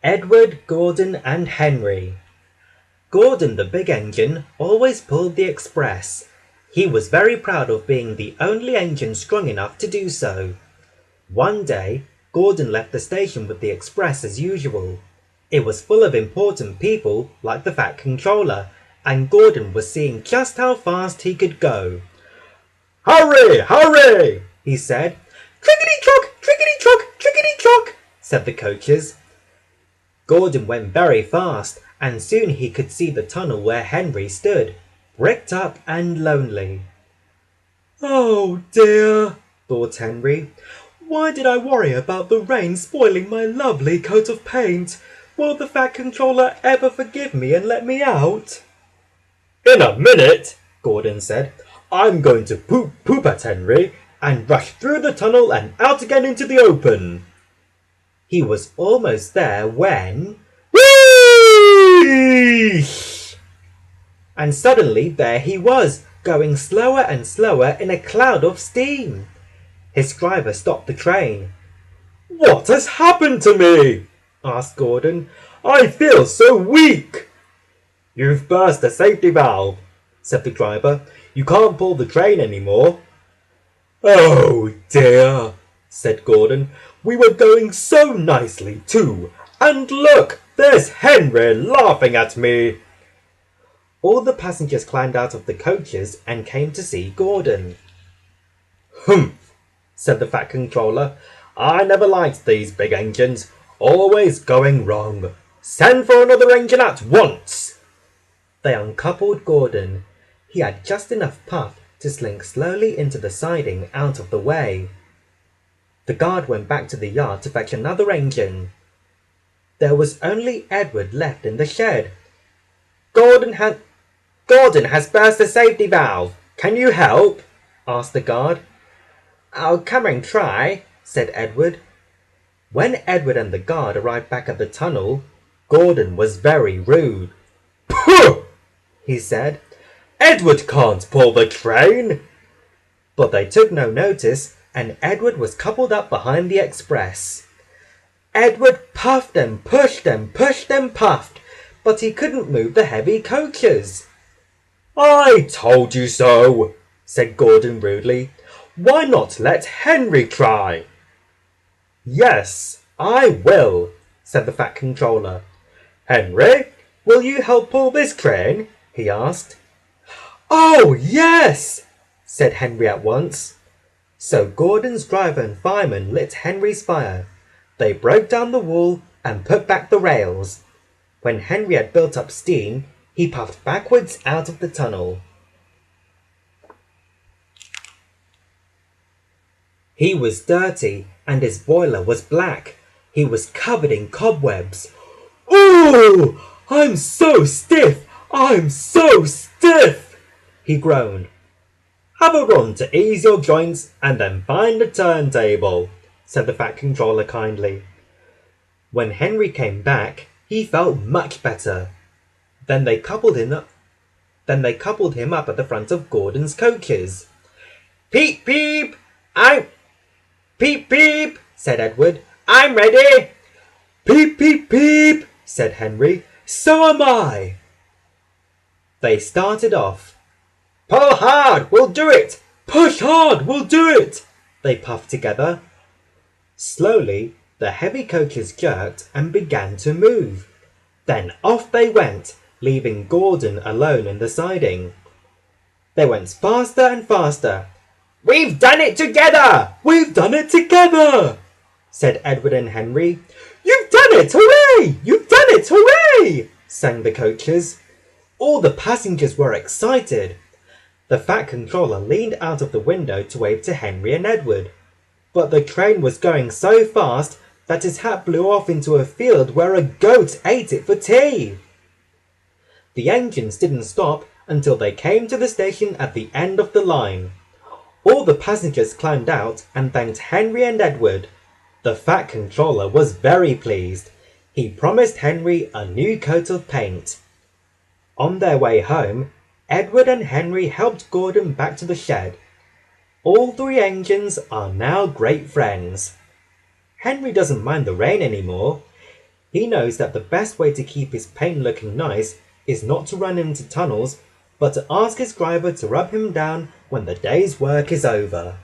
Edward, Gordon and Henry. Gordon, the big engine, always pulled the express. He was very proud of being the only engine strong enough to do so. One day, Gordon left the station with the express as usual. It was full of important people like the Fat Controller, and Gordon was seeing just how fast he could go. "Hurry, hurry!" he said. "Trickety-chock, trickety-chock, trickety-chock," said the coaches. Gordon went very fast, and soon he could see the tunnel where Henry stood, bricked up and lonely. "Oh dear," thought Henry. "Why did I worry about the rain spoiling my lovely coat of paint? Will the Fat Controller ever forgive me and let me out?" "In a minute," Gordon said. "I'm going to poop at Henry and rush through the tunnel and out again into the open." He was almost there when... Whee! And suddenly there he was, going slower and slower in a cloud of steam. His driver stopped the train. "What has happened to me?" asked Gordon. "I feel so weak." "You've burst the safety valve," said the driver. "You can't pull the train anymore." "Oh dear," said Gordon. "We were going so nicely too. And look, there's Henry laughing at me." All the passengers climbed out of the coaches and came to see Gordon. "Humph," said the Fat Controller. "I never liked these big engines. Always going wrong. Send for another engine at once." They uncoupled Gordon. He had just enough puff to slink slowly into the siding out of the way. The guard went back to the yard to fetch another engine. There was only Edward left in the shed. Gordon has burst the safety valve. Can you help?" asked the guard. "I'll come and try," said Edward. When Edward and the guard arrived back at the tunnel, Gordon was very rude. "Pooh!" he said. "Edward can't pull the train." But they took no notice, and Edward was coupled up behind the express. Edward puffed and pushed and pushed and puffed, but he couldn't move the heavy coaches. "I told you so," said Gordon rudely. "Why not let Henry try?" "Yes, I will," said the Fat Controller. "Henry, will you help pull this train?" he asked. "Oh, yes," said Henry at once. So Gordon's driver and fireman lit Henry's fire. They broke down the wall and put back the rails. When Henry had built up steam, he puffed backwards out of the tunnel. He was dirty and his boiler was black. He was covered in cobwebs. "Ooh, I'm so stiff! I'm so stiff!" he groaned. "Have a run to ease your joints and then find a turntable," said the Fat Controller kindly. When Henry came back, he felt much better. Then they coupled him up at the front of Gordon's coaches. "Peep, peep! Peep, peep!" said Edward. "I'm ready!" "Peep, peep, peep!" said Henry. "So am I!" They started off. "Pull hard, we'll do it! Push hard, we'll do it!" they puffed together. Slowly, the heavy coaches jerked and began to move. Then off they went, leaving Gordon alone in the siding. They went faster and faster. "We've done it together! We've done it together!" said Edward and Henry. "You've done it! Hooray! You've done it! Hooray!" sang the coaches. All the passengers were excited. The Fat Controller leaned out of the window to wave to Henry and Edward. But the train was going so fast that his hat blew off into a field where a goat ate it for tea. The engines didn't stop until they came to the station at the end of the line. All the passengers climbed out and thanked Henry and Edward. The Fat Controller was very pleased. He promised Henry a new coat of paint. On their way home, Edward and Henry helped Gordon back to the shed. All three engines are now great friends. Henry doesn't mind the rain anymore. He knows that the best way to keep his paint looking nice is not to run into tunnels, but to ask his driver to rub him down when the day's work is over.